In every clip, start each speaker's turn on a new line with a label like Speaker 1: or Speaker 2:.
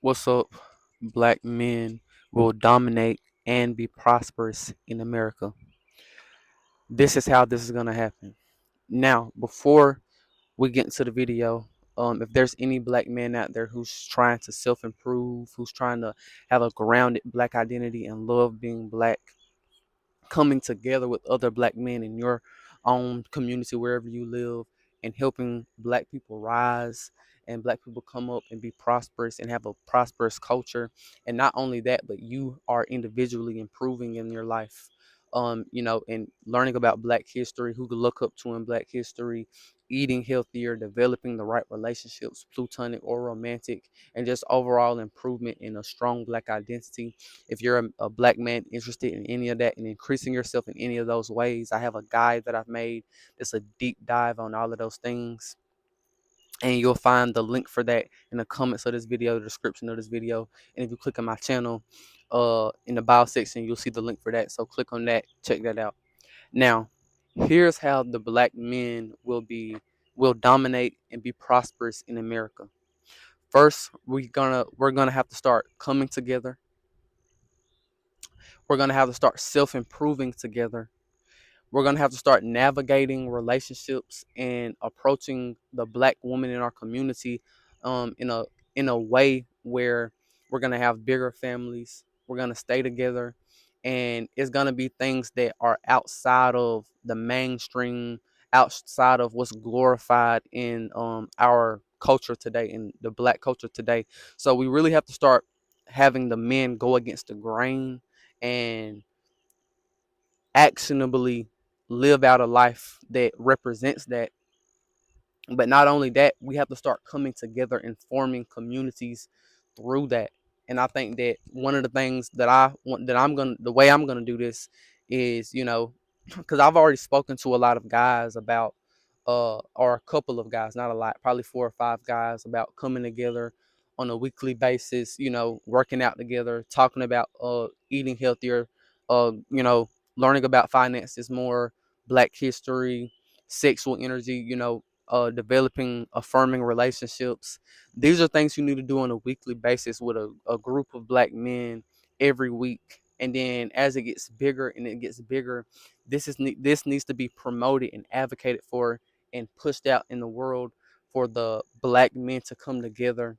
Speaker 1: What's up? Black men will dominate and be prosperous in America. This is how this is going to happen. Now, before we get into the video, if there's any black man out there who's trying to self improve, who's trying to have a grounded black identity and love being black, coming together with other black men in your own community wherever you live and helping black people rise and black people come up and be prosperous and have a prosperous culture. And not only that, but you are individually improving in your life, and learning about black history, who to look up to in black history, eating healthier, developing the right relationships, plutonic or romantic, and just overall improvement in a strong black identity. If you're a black man interested in any of that and increasing yourself in any of those ways, I have a guide that I've made. It's a deep dive on all of those things. And you'll find the link for that in the comments of this video, the description of this video. And if you click on my channel, in the bio section, you'll see the link for that. So click on that, check that out. Now, here's how the black men will dominate and be prosperous in America. First, we're gonna have to start coming together. We're going to have to start self improving together. We're going to have to start navigating relationships and approaching the black woman in our community in a way where we're going to have bigger families. We're going to stay together, and it's going to be things that are outside of the mainstream, outside of what's glorified in our culture today, in the black culture today. So we really have to start having the men go against the grain and actionably live out a life that represents that. But not only that, we have to start coming together and forming communities through that. And I think that one of the things that I want, that I'm gonna, the way I'm gonna do this is, because I've already spoken to a lot of guys about, or a couple of guys, not a lot, probably 4 or 5 guys, about coming together on a weekly basis, working out together, talking about eating healthier, learning about finances more, black history, sexual energy, developing affirming relationships. These are things you need to do on a weekly basis with a group of black men every week. And then as it gets bigger and it gets bigger, this needs to be promoted and advocated for and pushed out in the world for the black men to come together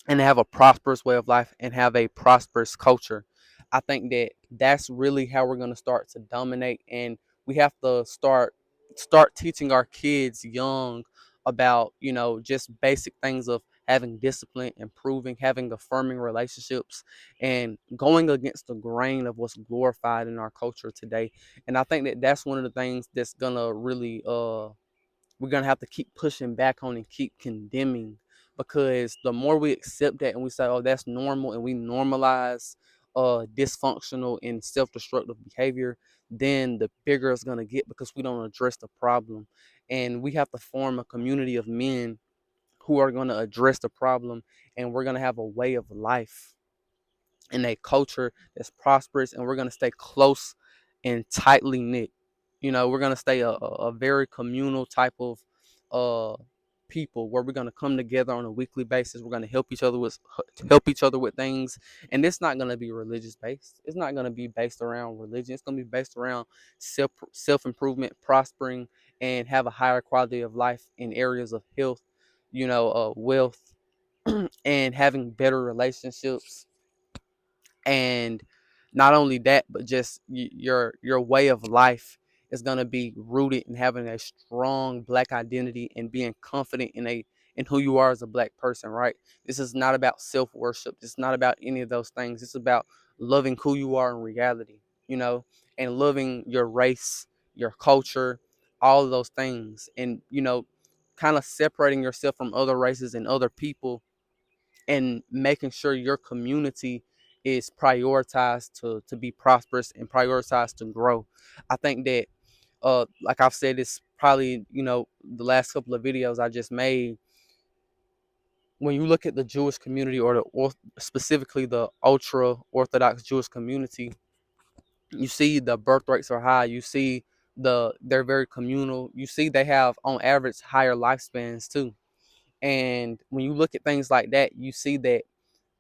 Speaker 1: and have a prosperous way of life and have a prosperous culture. I think that that's really how we're going to start to dominate, and we have to start teaching our kids young about, just basic things of having discipline, improving, having affirming relationships, and going against the grain of what's glorified in our culture today. And I think that that's one of the things that's going to really we're gonna have to keep pushing back on and keep condemning, because the more we accept that and we say, oh, that's normal, and we normalize dysfunctional and self-destructive behavior, then the bigger it's gonna get, because we don't address the problem. And we have to form a community of men who are gonna address the problem, and we're gonna have a way of life in a culture that's prosperous, and we're going to stay close and tightly knit. We're going to stay a very communal type of uh people, where we're going to come together on a weekly basis. We're going to help each other with things, and it's not going to be religious based. It's not going to be based around religion. It's going to be based around self improvement, prospering, and have a higher quality of life in areas of health, wealth, and having better relationships. And not only that, but just your way of life is going to be rooted in having a strong black identity and being confident in who you are as a black person, right? This is not about self-worship. It's not about any of those things. It's about loving who you are in reality, and loving your race, your culture, all of those things. And kind of separating yourself from other races and other people, and making sure your community is prioritized to be prosperous and prioritized to grow. I think that, like I've said, it's probably, the last couple of videos I just made. When you look at the Jewish community, or specifically the ultra Orthodox Jewish community, you see the birth rates are high. You see they're very communal. You see they have on average higher lifespans too. And when you look at things like that, you see that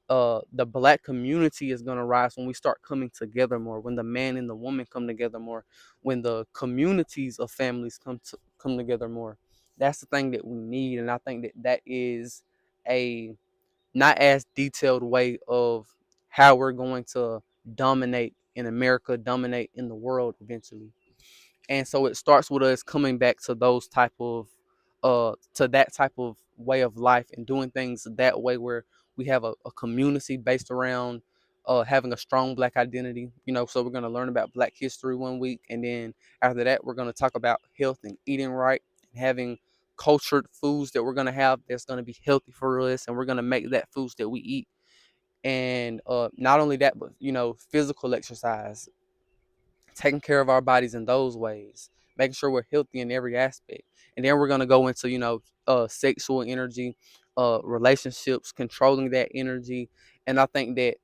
Speaker 1: the black community is going to rise when we start coming together more, when the man and the woman come together more, when the communities of families come together more. That's the thing that we need, and I think that that is a not as detailed way of how we're going to dominate in America, dominate in the world eventually. And so it starts with us coming back to those type of to that type of way of life and doing things that way, where we have a community based around having a strong black identity. So we're going to learn about black history one week, and then after that we're going to talk about health and eating right, and having cultured foods that we're going to have that's going to be healthy for us, and we're going to make that foods that we eat. And not only that, but physical exercise, taking care of our bodies in those ways, making sure we're healthy in every aspect. And then we're gonna go into, sexual energy, relationships, controlling that energy. And I think that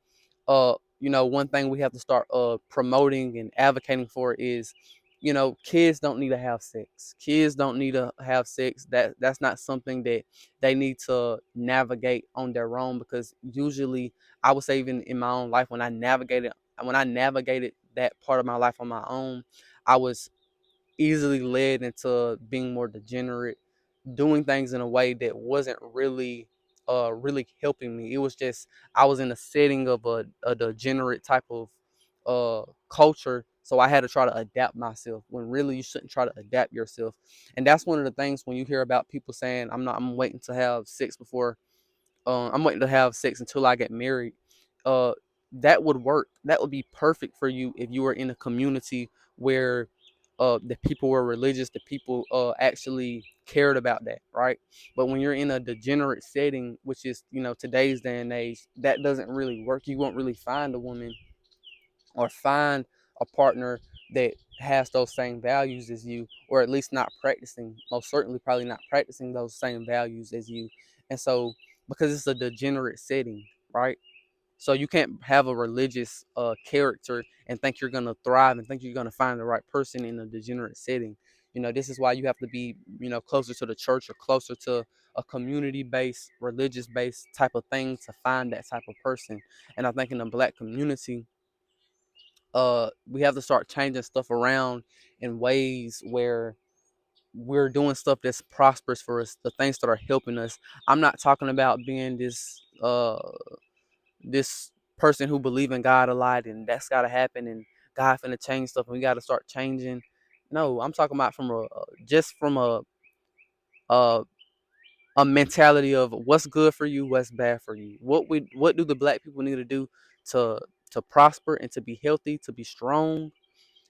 Speaker 1: one thing we have to start promoting and advocating for is, kids don't need to have sex. Kids don't need to have sex. That's not something that they need to navigate on their own, because usually, I would say, even in my own life, when I navigated that part of my life on my own, I was easily led into being more degenerate, doing things in a way that wasn't really helping me. It was just, I was in a setting of a degenerate type of culture, so I had to try to adapt myself, when really you shouldn't try to adapt yourself. And that's one of the things when you hear about people saying, I'm waiting to have sex before I'm waiting to have sex until I get married. Uh, that would work. That would be perfect for you if you were in a community where the people were religious, the people actually cared about that, right? But when you're in a degenerate setting, which is today's day and age, that doesn't really work. You won't really find a woman or find a partner that has those same values as you, or at least not practicing, most certainly probably not practicing those same values as you. And so, because it's a degenerate setting, right? So you can't have a religious character and think you're gonna thrive and think you're gonna find the right person in a degenerate setting. This is why you have to be, closer to the church or closer to a community-based, religious-based type of thing to find that type of person. And I think in the black community, we have to start changing stuff around in ways where we're doing stuff that's prosperous for us, the things that are helping us. I'm not talking about being this person who believe in God a lot, and that's got to happen, and God finna change stuff and we got to start changing. No, I'm talking about from a a mentality of what's good for you, what's bad for you. What do the black people need to do to prosper and to be healthy, to be strong,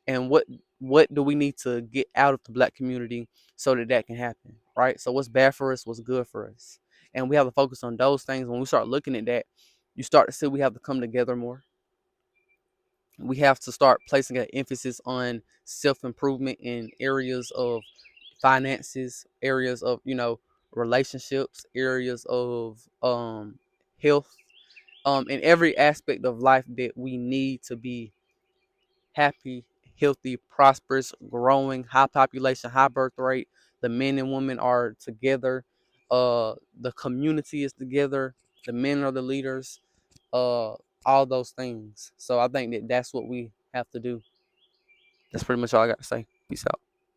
Speaker 1: and what do we need to get out of the black community so that that can happen, right? So what's bad for us, what's good for us, and we have to focus on those things. When we start looking at that, you start to see we have to come together more. We have to start placing an emphasis on self-improvement in areas of finances, areas of relationships, areas of health, in every aspect of life that we need to be happy, healthy, prosperous, growing, high population, high birth rate. The men and women are together. The community is together. The men are the leaders. All those things. So I think that that's what we have to do. That's pretty much all I got to say. Peace out.